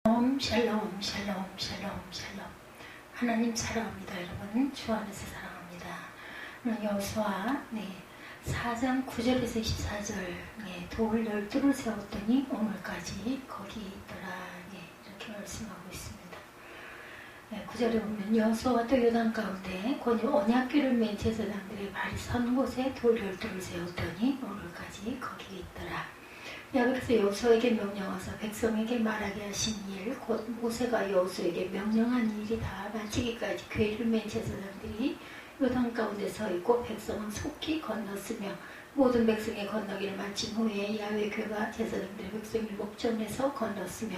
샬롬 샬롬 샬롬 샬롬. 하나님 사랑합니다. 여러분 주 안에서 사랑합니다. 여호수아 4장 9절에서 14절 돌 12를 세웠더니 오늘까지 거기 있더라. 이렇게 말씀하고 있습니다. 9절에 보면 여호수아와 또 요단 가운데 곧 언약궤를 맨 제사장들의 발이 선 곳에 돌 12를 세웠더니 오늘까지 거기 있더라. 여호와께서 여호수아에게 명령하사 백성에게 말하게 하신 일, 곧 모세가 여호수아에게 명령한 일이 다 마치기까지 궤를 맨 제사장들이 요단 가운데 서 있고 백성은 속히 건넜으며 모든 백성의 건너기를 마친 후에 야훼 궤가 제사장들의 백성의 목전에서 건넜으며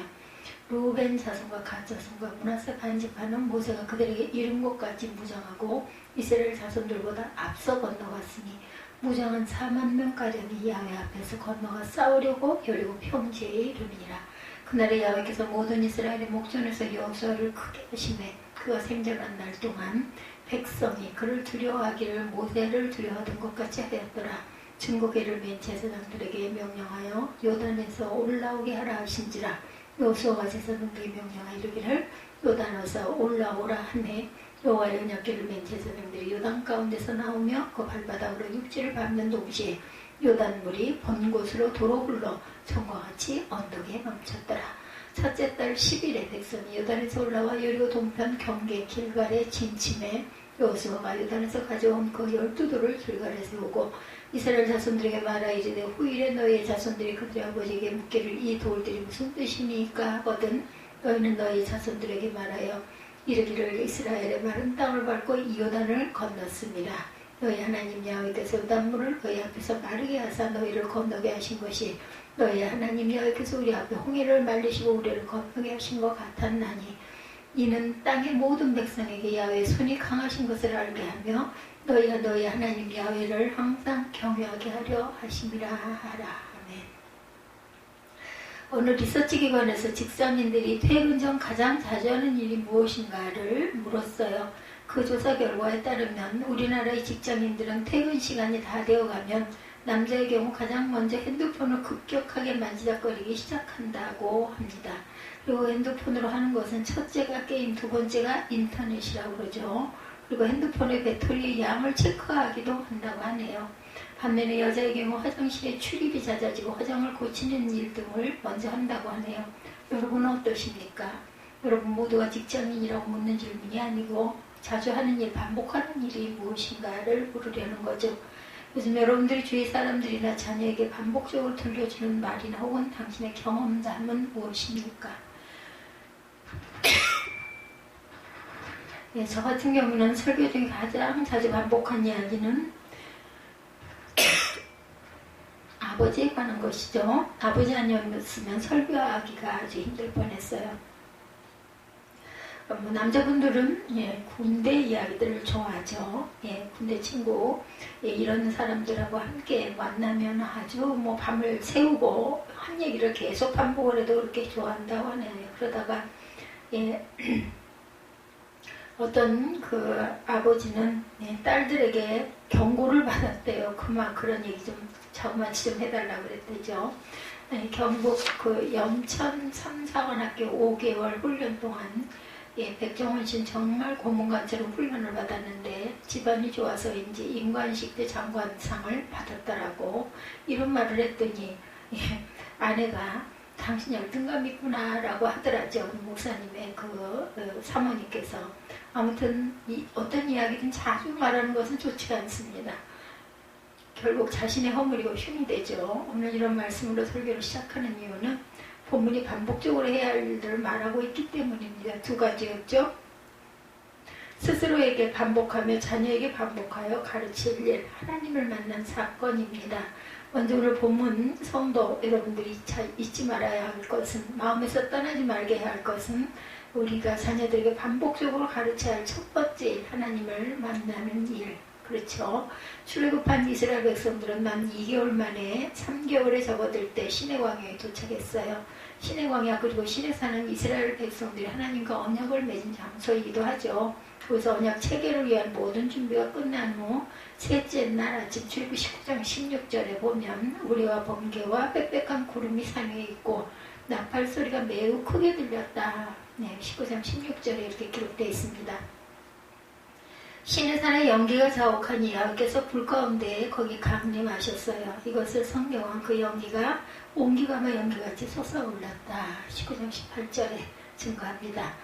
루벤 자손과 갓 자손과 므낫세 반집하는 모세가 그들에게 이른 곳까지 무장하고 이스라엘 자손들보다 앞서 건너갔으니 무장한 4만 명가량이 야훼 앞에서 건너가 싸우려고 여리고 평지에 이르니라. 그날에 야훼께서 모든 이스라엘의 목전에서 여호수아를 크게 하시매 그가 생존한 날 동안 백성이 그를 두려워하기를 모세를 두려워하던 것 같이 하였더라. 증거궤를 맨 제사장들에게 명령하여 요단에서 올라오게 하라 하신지라. 여호수아가 제사장들에게 명령하여 이르기를 요단에서 올라오라 하매 여호와의 언약궤를 맨 제사장들이 요단 가운데서 나오며 그 발바닥으로 육지를 밟는 동시에 요단물이 본 곳으로 도로 흘러 전과 같이 언덕에 멈췄더라. 첫째 달 10일에 백성이 요단에서 올라와 여리고 동편 경계 길갈에 진침해 여호수아가 요단에서 가져온 그 12돌을 길갈에 세우고 이스라엘 자손들에게 말하 이르되 후일에 너희의 자손들이 그들의 아버지에게 묻기를 이 돌들이 무슨 뜻이니까 하거든 너희는 너희 자손들에게 말하여 이르기를 이스라엘의 마른 땅을 밟고 이 요단을 건넜습니다. 너희 하나님 야훼께서 요단물을 너희 앞에서 마르게 하사 너희를 건너게 하신 것이 너희 하나님 야훼께서 우리 앞에 홍해를 말리시고 우리를 건너게 하신 것 같았나니 이는 땅의 모든 백성에게 야훼의 손이 강하신 것을 알게 하며 너희가 너희 하나님 야훼를 항상 경외하게 하려 하심이라 하라. 오늘 리서치 기관에서 직장인들이 퇴근 전 가장 자주 하는 일이 무엇인가를 물었어요. 그 조사 결과에 따르면 우리나라의 직장인들은 퇴근 시간이 다 되어가면 남자의 경우 가장 먼저 핸드폰을 급격하게 만지작거리기 시작한다고 합니다. 그리고 핸드폰으로 하는 것은 첫째가 게임, 두 번째가 인터넷이라고 그러죠. 그리고 핸드폰의 배터리의 양을 체크하기도 한다고 하네요. 반면에 여자의 경우 화장실에 출입이 잦아지고 화장을 고치는 일 등을 먼저 한다고 하네요. 여러분은 어떠십니까? 여러분 모두가 직장인이라고 묻는 질문이 아니고 자주 하는 일, 반복하는 일이 무엇인가를 물으려는 거죠. 요즘 여러분들이 주위 사람들이나 자녀에게 반복적으로 들려주는 말이나 혹은 당신의 경험담은 무엇입니까? 저 같은 경우는 설교 중에 가장 자주 반복한 이야기는 아버지에 관한 것이죠. 아버지 아니었으면 설교하기가 아주 힘들 뻔했어요. 남자분들은 군대 이야기들을 좋아하죠. 군대 친구 이런 사람들하고 함께 만나면 아주 밤을 새우고 한 얘기를 계속 반복을 해도 그렇게 좋아한다고 하네요. 그러다가 어떤 그 아버지는 딸들에게 경고를 받았대요. 그만 그런 얘기 좀 자그마치 좀 해달라고 그랬대죠. 경북 그 염천 삼사관학교 5개월 훈련 동안 백종원 씨는 정말 고문관처럼 훈련을 받았는데 집안이 좋아서인지 임관식대 장관상을 받았더라고. 이런 말을 했더니 아내가 당신 열등감 있구나 라고 하더라죠. 목사님의 그 사모님께서. 아무튼 어떤 이야기든 자주 말하는 것은 좋지 않습니다. 결국 자신의 허물이고 흉이 되죠. 오늘 이런 말씀으로 설교를 시작하는 이유는 본문이 반복적으로 해야 할 일들을 말하고 있기 때문입니다. 두 가지였죠. 스스로에게 반복하며 자녀에게 반복하여 가르칠 일, 하나님을 만난 사건입니다. 먼저 오늘 본문 성도 여러분들이 잊지 말아야 할 것은, 마음에서 떠나지 말게 해야 할 것은 우리가 자녀들에게 반복적으로 가르쳐야 할 첫 번째 일, 하나님을 만나는 일. 그렇죠. 출애굽한 이스라엘 백성들은 만 2개월 만에 3개월에 접어들 때 시내 광야에 도착했어요. 시내 광야 그리고 시내 산은 이스라엘 백성들이 하나님과 언약을 맺은 장소이기도 하죠. 그래서 언약 체계를 위한 모든 준비가 끝난 후 셋째 날 아침 출애굽 19장 16절에 보면 우리와 번개와 빽빽한 구름이 산 위에 있고 나팔 소리가 매우 크게 들렸다. 네, 19장 16절에 이렇게 기록되어 있습니다. 시내산의 연기가 자욱하니 야훼께서 불 가운데 거기 강림하셨어요. 이것을 성경은 그 연기가 온기가마 연기같이 솟아올랐다. 19장 18절에 증거합니다.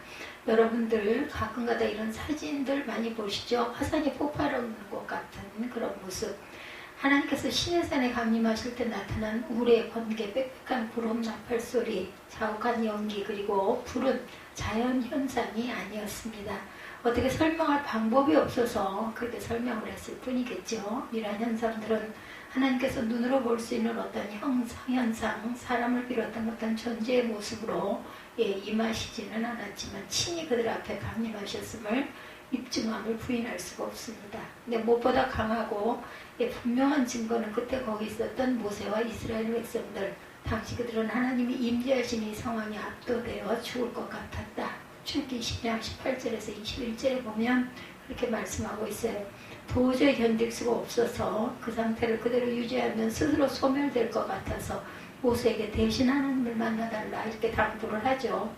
여러분들 가끔가다 이런 사진들 많이 보시죠? 화산이 폭발하는 것 같은 그런 모습. 하나님께서 시내산에 강림하실 때 나타난 우레의 번개, 빽빽한 구름 나팔 소리, 자욱한 연기, 그리고 불은 자연현상이 아니었습니다. 어떻게 설명할 방법이 없어서 그렇게 설명을 했을 뿐이겠죠. 이러한 현상들은 하나님께서 눈으로 볼 수 있는 어떤 현상, 사람을 비롯한 어떤 존재의 모습으로 임하시지는 않았지만 친히 그들 앞에 강림하셨음을 입증함을 부인할 수가 없습니다. 근데 무엇보다 강하고 분명한 증거는 그때 거기 있었던 모세와 이스라엘 백성들, 당시 그들은 하나님이 임재하신 이 상황에 압도되어 죽을 것 같았다. 출애굽기 10장 18절에서 21절에 보면 그렇게 말씀하고 있어요. 도저히 견딜 수가 없어서 그 상태를 그대로 유지하면 스스로 소멸될 것 같아서 모세에게 대신 하나님을 만나달라 이렇게 당부를 하죠.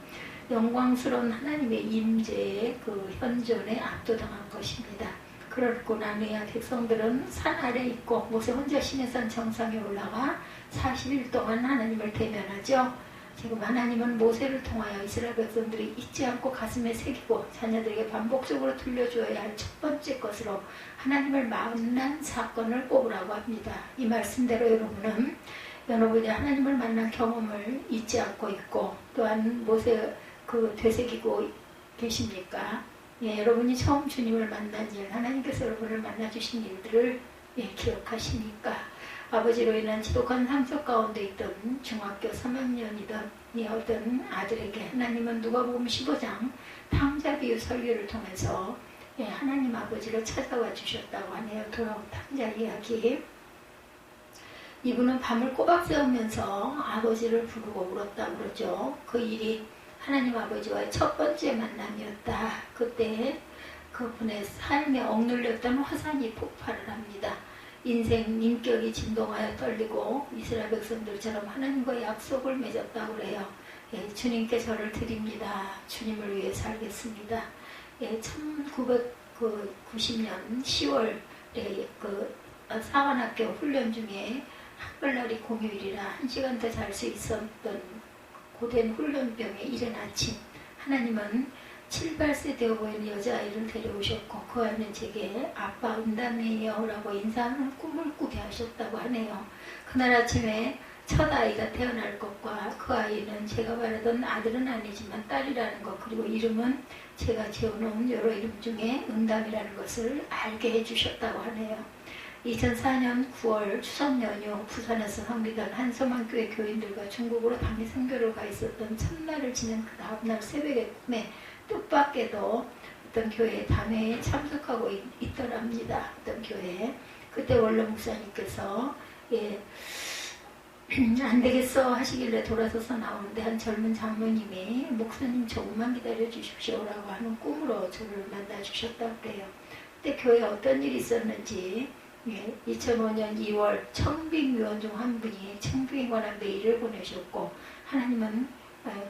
영광스러운 하나님의 임재의 그 현존에 압도당한 것입니다. 그렇고 난 후에 백성들은 산 아래에 있고 모세 혼자 시내산 정상에 올라가 40일 동안 하나님을 대면하죠. 지금 하나님은 모세를 통하여 이스라엘 백성들이 잊지 않고 가슴에 새기고 자녀들에게 반복적으로 들려주어야 할 첫 번째 것으로 하나님을 만난 사건을 꼽으라고 합니다. 이 말씀대로 여러분이 하나님을 만난 경험을 잊지 않고 있고 또한 모세 되새기고 계십니까? 여러분이 처음 주님을 만난 일, 하나님께서 여러분을 만나주신 일들을 기억하시니까 아버지로 인한 지독한 상처 가운데 있던 중학교 3학년이던 어떤 아들에게 하나님은 누가복음 15장 탕자 비유 설교를 통해서 하나님 아버지를 찾아와 주셨다고 하네요. 돌아온 탕자 이야기. 이분은 밤을 꼬박 새우면서 아버지를 부르고 울었다고 그러죠. 그 일이 하나님 아버지와의 첫 번째 만남이었다. 그때 그분의 삶에 억눌렸던 화산이 폭발을 합니다. 인생 인격이 진동하여 떨리고 이스라엘 백성들처럼 하나님과 약속을 맺었다고 그래요. 주님께 저를 드립니다. 주님을 위해 살겠습니다. 1990년 10월 사관학교 훈련 중에 한글날이 공휴일이라 1시간 더 잘 수 있었던 고된 훈련병에 이른 아침 하나님은 7, 8세 되어 보이는 여자아이를 데려오셨고 그 아이는 제게 아빠 은담이에요 라고 인사하는 꿈을 꾸게 하셨다고 하네요. 그날 아침에 첫 아이가 태어날 것과 그 아이는 제가 바라던 아들은 아니지만 딸이라는 것, 그리고 이름은 제가 지어놓은 여러 이름 중에 은담이라는 것을 알게 해주셨다고 하네요. 2004년 9월 추석 연휴 부산에서 섬기던 한소만교회 교인들과 중국으로 당일 선교를 가 있었던 첫날을 지낸 그 다음날 새벽에 꿈에 뜻밖에도 어떤 교회 단회에 참석하고 있더랍니다. 어떤 교회에. 그때 원로 목사님께서 안 되겠어 하시길래 돌아서서 나오는데 한 젊은 장로님이 목사님 조금만 기다려 주십시오라고 하는 꿈으로 저를 만나 주셨다고 그래요. 그때 교회에 어떤 일이 있었는지 2005년 2월 청빙위원 중 한 분이 청빙에 관한 메일을 보내셨고 하나님은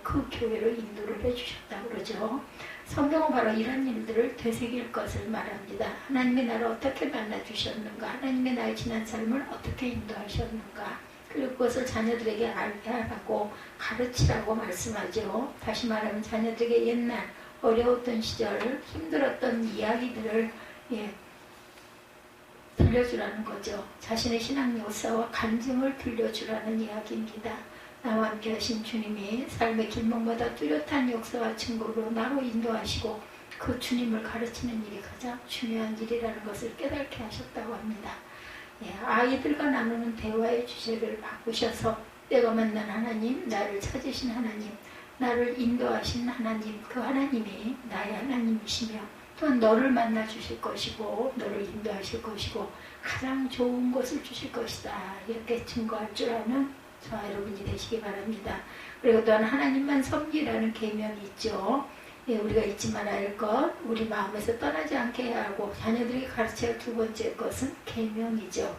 그 교회를 인도를 해주셨다고 그러죠. 성경은 바로 이런 일들을 되새길 것을 말합니다. 하나님의 나를 어떻게 만나주셨는가, 하나님의 나의 지난 삶을 어떻게 인도하셨는가, 그리고 그것을 자녀들에게 알게 하라고 가르치라고 말씀하죠. 다시 말하면 자녀들에게 옛날 어려웠던 시절 힘들었던 이야기들을 들려주라는 거죠. 자신의 신앙 역사와 간증을 들려주라는 이야기입니다. 나와 함께 하신 주님이 삶의 길목마다 뚜렷한 역사와 증거로 나로 인도하시고 그 주님을 가르치는 일이 가장 중요한 일이라는 것을 깨닫게 하셨다고 합니다. 아이들과 나누는 대화의 주제를 바꾸셔서 내가 만난 하나님, 나를 찾으신 하나님, 나를 인도하신 하나님, 그 하나님이 나의 하나님이시며 또한 너를 만나 주실 것이고 너를 인도하실 것이고 가장 좋은 것을 주실 것이다. 이렇게 증거할 줄 아는 저와 여러분이 되시기 바랍니다. 그리고 또한 하나님만 섬기라는 계명이 있죠. 우리가 잊지 말아야 할 것, 우리 마음에서 떠나지 않게 해야 하고 자녀들에게 가르쳐야 할 두 번째 것은 계명이죠.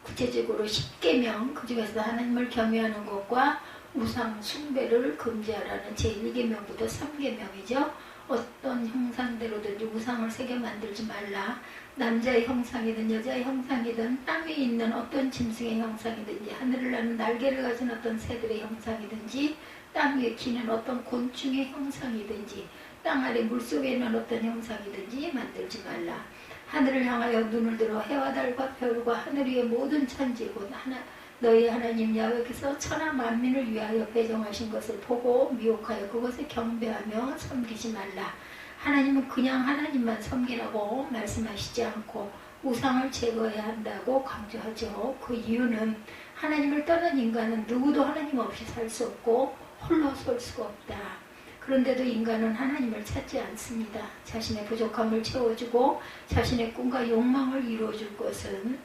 구체적으로 10계명, 그 중에서 하나님을 경외하는 것과 우상 숭배를 금지하라는 제1계명부터 3계명이죠. 어떤 형상대로든지 우상을 새겨 만들지 말라. 남자의 형상이든 여자의 형상이든 땅에 있는 어떤 짐승의 형상이든지 하늘을 나는 날개를 가진 어떤 새들의 형상이든지 땅 위에 기는 어떤 곤충의 형상이든지 땅 아래 물속에 있는 어떤 형상이든지 만들지 말라. 하늘을 향하여 눈을 들어 해와 달과 별과 하늘 위의 모든 천지 곧 너희 하나님 야훼께서 천하 만민을 위하여 배정하신 것을 보고 미혹하여 그것에 경배하며 섬기지 말라. 하나님은 그냥 하나님만 섬기라고 말씀하시지 않고 우상을 제거해야 한다고 강조하죠. 그 이유는 하나님을 떠난 인간은 누구도 하나님 없이 살 수 없고 홀로 설 수가 없다. 그런데도 인간은 하나님을 찾지 않습니다. 자신의 부족함을 채워주고 자신의 꿈과 욕망을 이루어줄 것은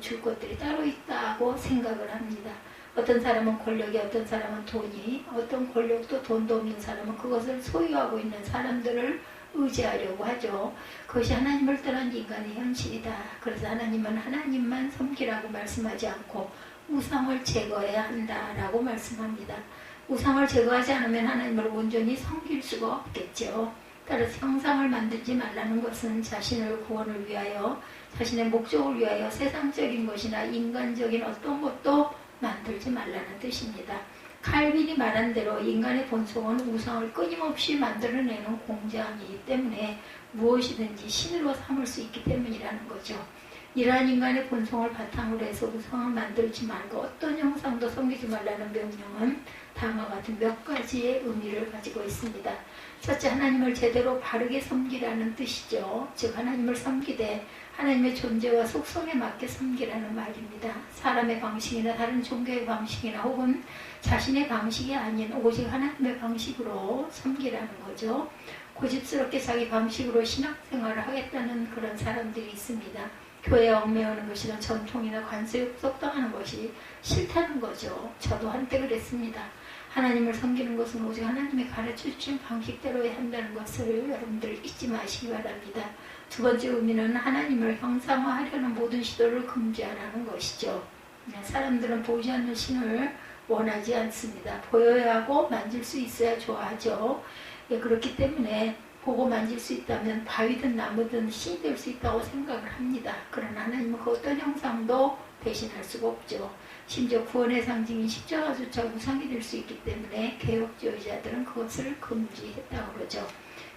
줄 것들이 따로 있다고 생각을 합니다. 어떤 사람은 권력이, 어떤 사람은 돈이, 어떤 권력도 돈도 없는 사람은 그것을 소유하고 있는 사람들을 의지하려고 하죠. 그것이 하나님을 떠난 인간의 현실이다. 그래서 하나님은 하나님만 섬기라고 말씀하지 않고 우상을 제거해야 한다라고 말씀합니다. 우상을 제거하지 않으면 하나님을 온전히 섬길 수가 없겠죠. 따라서 형상을 만들지 말라는 것은 자신의 구원을 위하여, 자신의 목적을 위하여 세상적인 것이나 인간적인 어떤 것도 만들지 말라는 뜻입니다. 칼빈이 말한 대로 인간의 본성은 우상을 끊임없이 만들어내는 공장이기 때문에 무엇이든지 신으로 삼을 수 있기 때문이라는 거죠. 이러한 인간의 본성을 바탕으로 해서 우상을 만들지 말고 어떤 형상도 섬기지 말라는 명령은 다음과 같은 몇 가지의 의미를 가지고 있습니다. 첫째, 하나님을 제대로 바르게 섬기라는 뜻이죠. 즉 하나님을 섬기되 하나님의 존재와 속성에 맞게 섬기라는 말입니다. 사람의 방식이나 다른 종교의 방식이나 혹은 자신의 방식이 아닌 오직 하나님의 방식으로 섬기라는 거죠. 고집스럽게 자기 방식으로 신앙생활을 하겠다는 그런 사람들이 있습니다. 교회에 얽매이는 것이나 전통이나 관습에 속당하는 것이 싫다는 거죠. 저도 한때 그랬습니다. 하나님을 섬기는 것은 오직 하나님이 가르쳐주신 방식대로 해야 한다는 것을 여러분들 잊지 마시기 바랍니다. 두 번째 의미는 하나님을 형상화하려는 모든 시도를 금지하라는 것이죠. 사람들은 보이지 않는 신을 원하지 않습니다. 보여야 하고 만질 수 있어야 좋아하죠. 그렇기 때문에 보고 만질 수 있다면 바위든 나무든 신이 될 수 있다고 생각을 합니다. 그러나 하나님은 그 어떤 형상도 대신할 수가 없죠. 심지어 구원의 상징인 십자가조차 우상이 될 수 있기 때문에 개혁주의자들은 그것을 금지했다고 그러죠.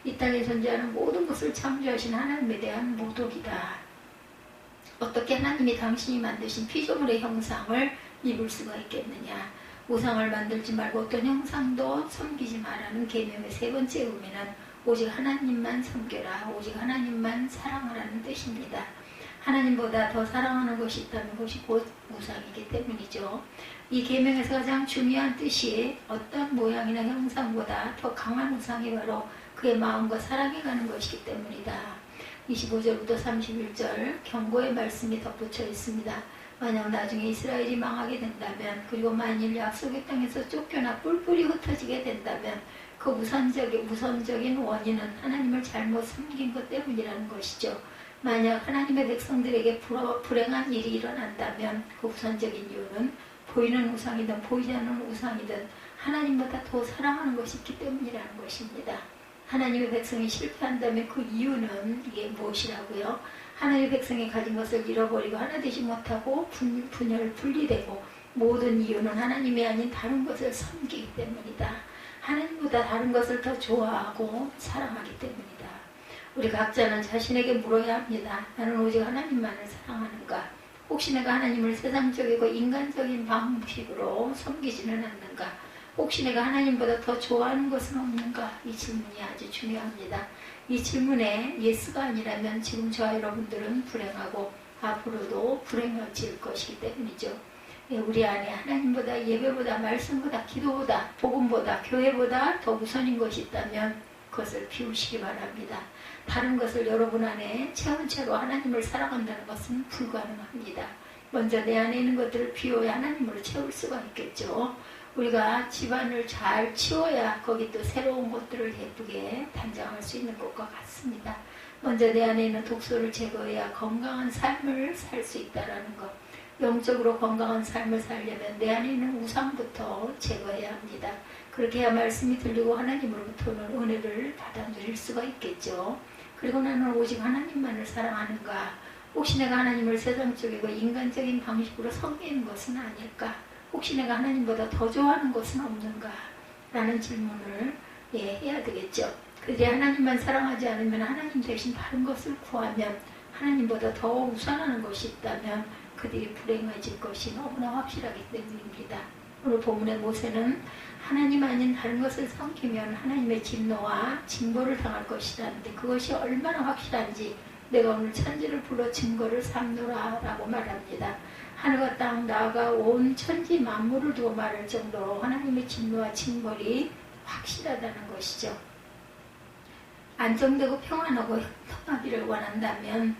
이 땅에 존재하는 모든 것을 창조하신 하나님에 대한 모독이다. 어떻게 하나님이 당신이 만드신 피조물의 형상을 입을 수가 있겠느냐. 우상을 만들지 말고 어떤 형상도 섬기지 말라는 계명의 세 번째 의미는 오직 하나님만 섬겨라, 오직 하나님만 사랑하라는 뜻입니다. 하나님보다 더 사랑하는 것이 있다면 그것이 곧 우상이기 때문이죠. 이 계명에서 가장 중요한 뜻이 어떤 모양이나 형상보다 더 강한 우상이 바로 그의 마음과 사랑에 가는 것이기 때문이다. 25절부터 31절 경고의 말씀이 덧붙여 있습니다. 만약 나중에 이스라엘이 망하게 된다면, 그리고 만일 약속의 땅에서 쫓겨나 뿔뿔이 흩어지게 된다면 그 우선적인 원인은 하나님을 잘못 섬긴 것 때문이라는 것이죠. 만약 하나님의 백성들에게 불행한 일이 일어난다면 그 우선적인 이유는 보이는 우상이든 보이지 않는 우상이든 하나님보다 더 사랑하는 것이 있기 때문이라는 것입니다. 하나님의 백성이 실패한다면 그 이유는 이게 무엇이라고요? 하나님의 백성이 가진 것을 잃어버리고 하나 되지 못하고 분리되고, 모든 이유는 하나님이 아닌 다른 것을 섬기기 때문이다. 하나님보다 다른 것을 더 좋아하고 사랑하기 때문이다. 우리 각자는 자신에게 물어야 합니다. 나는 오직 하나님만을 사랑하는가? 혹시 내가 하나님을 세상적이고 인간적인 방식으로 섬기지는 않는가? 혹시 내가 하나님보다 더 좋아하는 것은 없는가? 이 질문이 아주 중요합니다. 이 질문에 예스가 아니라면 지금 저와 여러분들은 불행하고 앞으로도 불행해질 것이기 때문이죠. 우리 안에 하나님보다, 예배보다, 말씀보다, 기도보다, 복음보다, 교회보다 더 우선인 것이 있다면 그것을 비우시기 바랍니다. 다른 것을 여러분 안에 채운 채로 하나님을 사랑한다는 것은 불가능합니다. 먼저 내 안에 있는 것들을 비워야 하나님을 채울 수가 있겠죠. 우리가 집안을 잘 치워야 거기 또 새로운 것들을 예쁘게 단장할 수 있는 것과 같습니다. 먼저 내 안에 있는 독소를 제거해야 건강한 삶을 살 수 있다는 것. 영적으로 건강한 삶을 살려면 내 안에 있는 우상부터 제거해야 합니다. 그렇게 해야 말씀이 들리고 하나님으로부터는 은혜를 받아 누릴 수가 있겠죠. 그리고 나는 오직 하나님만을 사랑하는가? 혹시 내가 하나님을 세상적이고 인간적인 방식으로 섬기는 것은 아닐까? 혹시 내가 하나님보다 더 좋아하는 것은 없는가? 라는 질문을 해야 되겠죠. 그들이 하나님만 사랑하지 않으면 하나님 대신 다른 것을 구하면 하나님보다 더 우선하는 것이 있다면 그들이 불행해질 것이 너무나 확실하기 때문입니다. 오늘 본문의 모세는 하나님 아닌 다른 것을 섬기면 하나님의 진노와 징벌을 당할 것이라는데 그것이 얼마나 확실한지 내가 오늘 천지를 불러 증거를 삼노라 라고 말합니다. 하늘과 땅 나아가 온 천지 만물을 두고 말할 정도로 하나님의 진노와 징벌이 확실하다는 것이죠. 안정되고 평안하고 평화기를 원한다면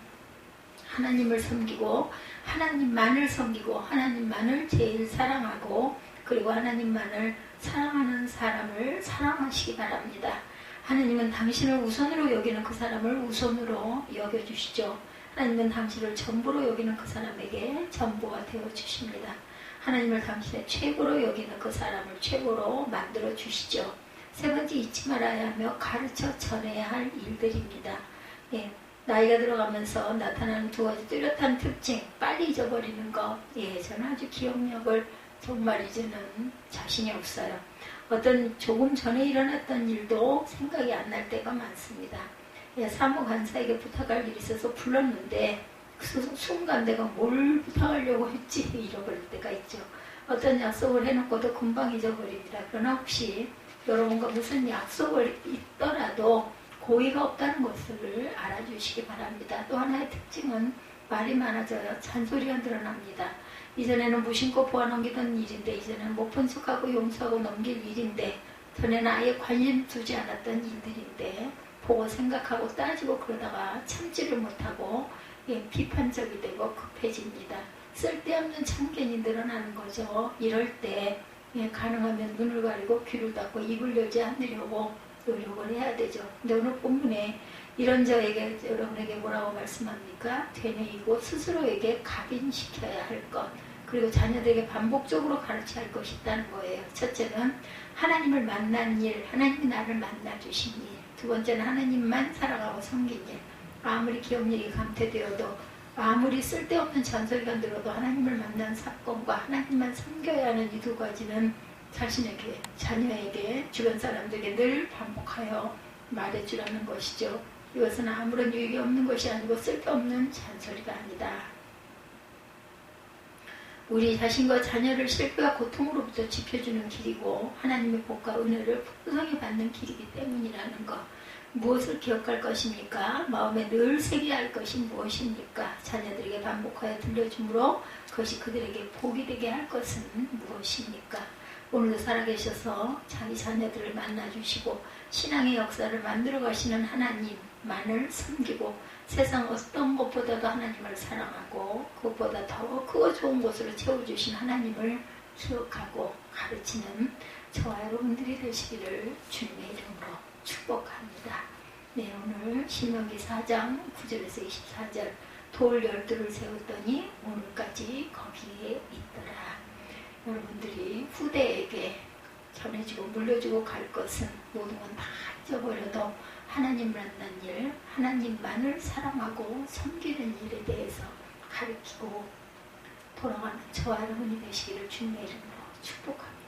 하나님을 섬기고 하나님만을 섬기고 하나님만을 제일 사랑하고 그리고 하나님만을 사랑하는 사람을 사랑하시기 바랍니다. 하나님은 당신을 우선으로 여기는 그 사람을 우선으로 여겨주시죠. 하나님은 당신을 전부로 여기는 그 사람에게 전부가 되어주십니다. 하나님을 당신의 최고로 여기는 그 사람을 최고로 만들어주시죠. 세 번째 잊지 말아야 하며 가르쳐 전해야 할 일들입니다. 나이가 들어가면서 나타나는 두 가지 뚜렷한 특징, 빨리 잊어버리는 것. 저는 아주 기억력을 정말 이제는 자신이 없어요. 어떤 조금 전에 일어났던 일도 생각이 안 날 때가 많습니다. 사무 간사에게 부탁할 일이 있어서 불렀는데 그 순간 내가 뭘 부탁하려고 했지 잃어버릴 때가 있죠. 어떤 약속을 해놓고도 금방 잊어버립니다. 그러나 혹시 여러분과 무슨 약속을 있더라도 고의가 없다는 것을 알아주시기 바랍니다. 또 하나의 특징은 말이 많아져요. 잔소리가 늘어납니다. 이전에는 무심코 보아넘기던 일인데 이제는 못 본 척하고 용서하고 넘길 일인데 전에는 아예 관심 두지 않았던 일들인데 보고 생각하고 따지고 그러다가 참지를 못하고 비판적이 되고 급해집니다. 쓸데없는 참견이 늘어나는 거죠. 이럴 때 가능하면 눈을 가리고 귀를 닫고 입을 열지 않으려고 노력을 해야 되죠. 근데 오늘 본문에 이런 저에게 여러분에게 뭐라고 말씀합니까? 되뇌이고 스스로에게 각인시켜야 할 것 그리고 자녀들에게 반복적으로 가르쳐야 할 것이 있다는 거예요. 첫째는 하나님을 만난 일, 하나님이 나를 만나주신 일. 두 번째는 하나님만 사랑하고 섬긴 일. 아무리 기억력이 감퇴되어도 아무리 쓸데없는 잔소리가 들어도 하나님을 만난 사건과 하나님만 섬겨야 하는 이 두 가지는 자신에게, 자녀에게, 주변 사람들에게 늘 반복하여 말해주라는 것이죠. 이것은 아무런 유익이 없는 것이 아니고 쓸데없는 잔소리가 아니다. 우리 자신과 자녀를 실패와 고통으로부터 지켜주는 길이고 하나님의 복과 은혜를 풍성히 받는 길이기 때문이라는 것. 무엇을 기억할 것입니까? 마음에 늘 새겨야 할 것이 무엇입니까? 자녀들에게 반복하여 들려주므로 그것이 그들에게 복이 되게 할 것은 무엇입니까? 오늘도 살아계셔서 자기 자녀들을 만나주시고 신앙의 역사를 만들어 가시는 하나님만을 섬기고 세상 어떤 것보다도 하나님을 사랑하고 그것보다 더 크고 좋은 곳으로 채워주신 하나님을 기억하고 가르치는 저와 여러분들이 되시기를 주님의 이름으로 축복합니다. 오늘 신명기 4장 9절에서 24절 돌 12를 세웠더니 오늘까지 거기에 있더라. 여러분들이 후대에게 전해지고 물려주고 갈 것은 모든 건 다 잊어버려도 하나님 만난 일, 하나님만을 사랑하고 섬기는 일에 대해서 가르치고 돌아가는 저와 여러분이 되시기를 주님의 이름으로 축복합니다.